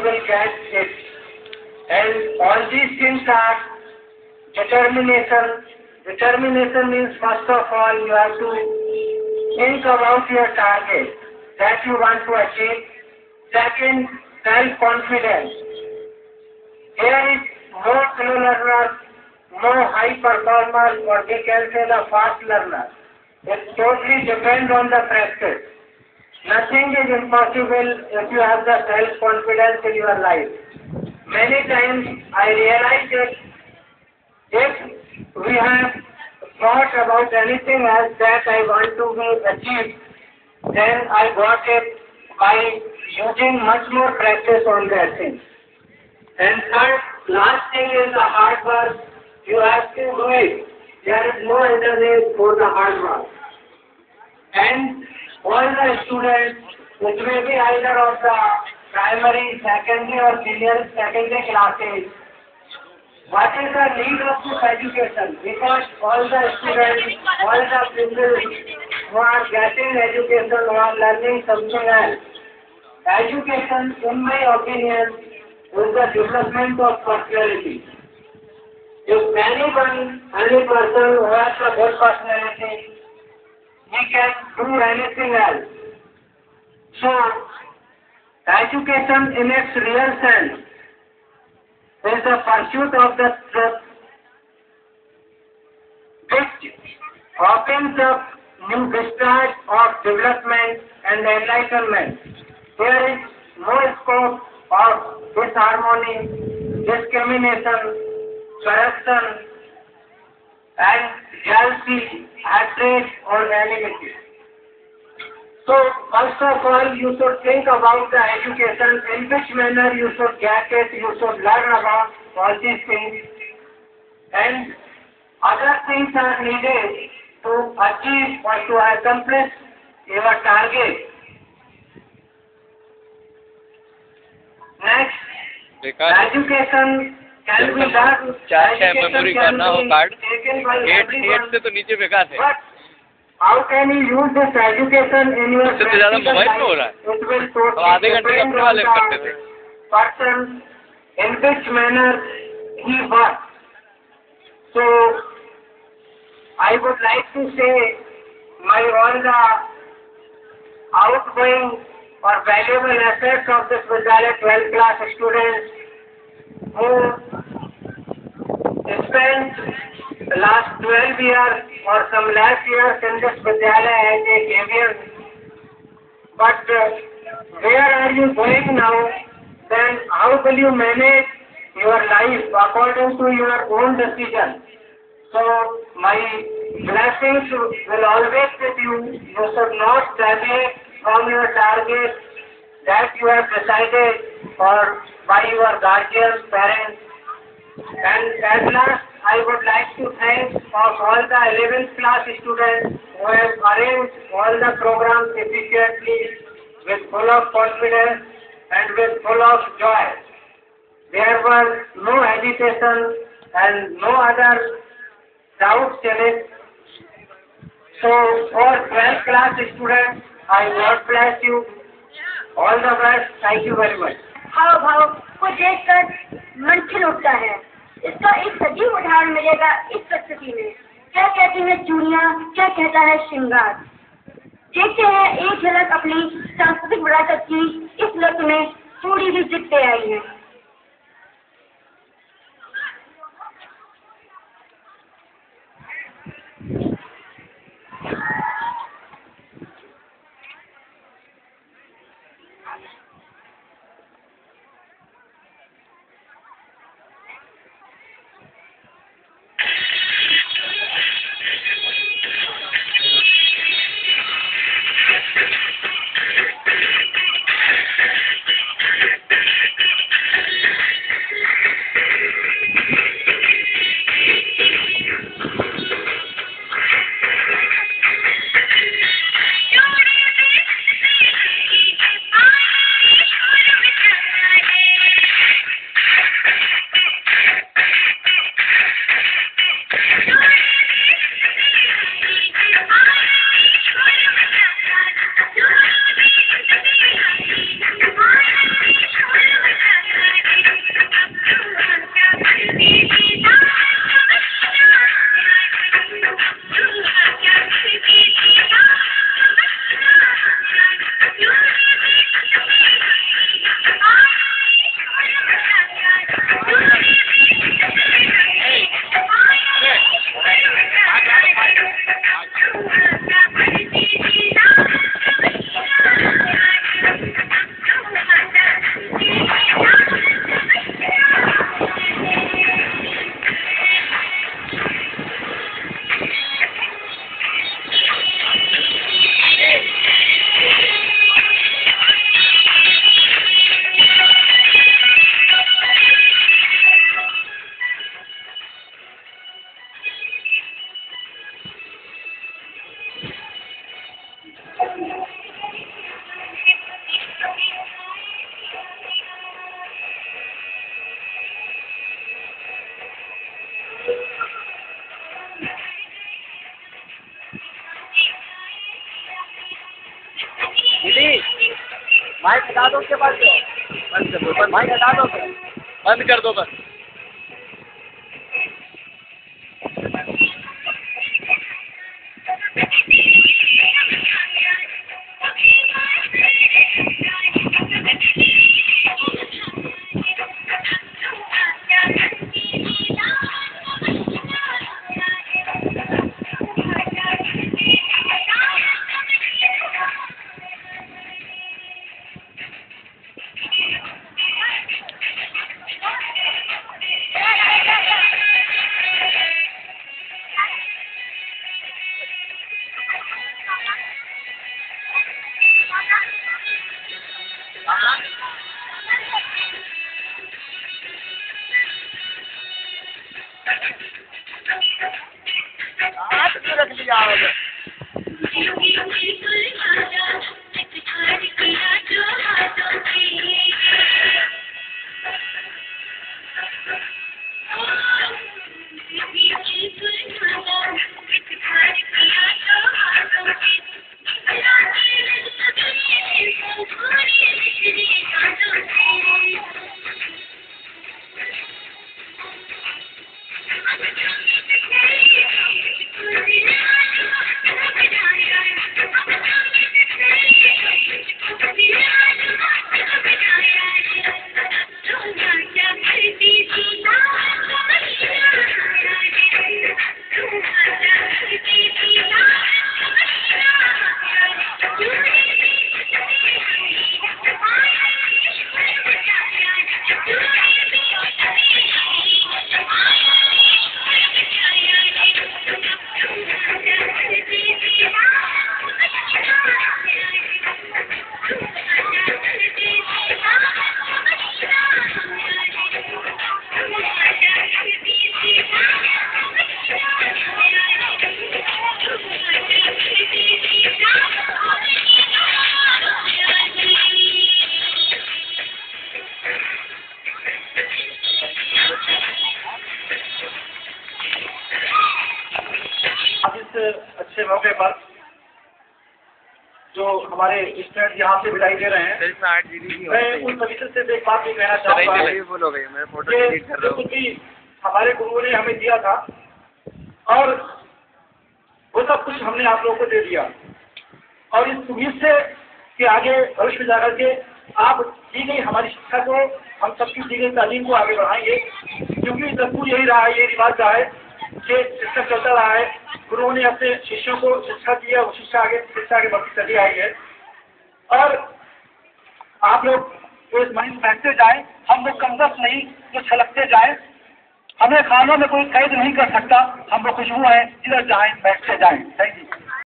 will get it. And all these things are determination. Determination means first of all you have to think about your target that you want to achieve. Second, self-confidence. Here is no slow learner, no high performer, or we can say the fast learner. It totally depends on the practice. Nothing is impossible if you have the self-confidence in your life. Many times I realize that if we have thought about anything else that I want to be achieved, then I got it by using much more practice on that thing. And third, last thing is the hard work. You have to do it. There is no alternate for the hard work. And all the students, which may be either of the primary, secondary or senior secondary classes, what is the need of this education? Because all the students, all the people who are getting education, who are learning something else, education, in my opinion, is the development of personality. If any person who has a good personality, he can do anything else. So, education in its real sense is the pursuit of the truth, which opens up new vistas of development and enlightenment. There is no scope of disharmony, discrimination, corruption, and jealousy, hatred, or enmity. So, first of all, you should think about the education, in which manner you should get it, you should learn about all these things, and other things are needed to achieve or to accomplish your target. Next, education can be done, education can be taken by everyone, but how can you use this education in your practical life? It will totally depend on the person in which manner he works. So, I would like to say all the outgoing or valuable assets of this Vidyalaya 12th class students who spent the last 12 years or some last years in this Vidyalaya as a career. But where are you going now? Then how will you manage your life according to your own decision? So my blessings will always with you. You should not deviate from your target that you have decided or by your guardians, parents. And at last, I would like to thank of all the 11th class students who have arranged all the programs efficiently with full of confidence and with full of joy. There was no hesitation and no other doubts in it. So for 12th class students, I God bless you. All the best. Thank you very much. हाव भाव को देखकर मन खिल उठता है। इसका एक सजीव उदाहरण मिलेगा इस प्रस्तुति में। क्या कहती है चूड़ियाँ, क्या कहता है श्रृंगार। देखते हैं एक झलक अपनी सांस्कृतिक विरासत की इस लत में चूड़ी भी जिद पे आई है। हटा दो उसके बाद बंद कर दो, माइक हटा दो, बंद कर दो बस। रख लिया अच्छे मौके पर जो हमारे स्टूडेंट यहाँ से विदाई दे रहे हैं, मैं उन सभी से एक बात भी कहना चाहूँगा कि हमारे गुरुओं ने हमें दिया था और वो सब कुछ हमने आप लोगों को दे दिया और इस उम्मीद से कि आगे भविष्य में जाकर के आप दी गई हमारी शिक्षा को, हम सबकी दी गई तालीम को आगे बढ़ाएंगे, क्योंकि दस्तूर यही रहा है, ये रिवाज रहा है कि सिस्टम चलता रहा है। गुरुओं ने अपने शिष्यों को शिक्षा दी है, वो शिक्षा आगे बढ़ती चली आई है और आप लोग तो इस माइंड बैठते जाएं, हम लोग कमजोर नहीं जो छलकते जाएं, हमें खानों में कोई कैद नहीं कर सकता, हम लोग खुशबू हैं, जिधर जाएं बैठते जाएं। Thank you.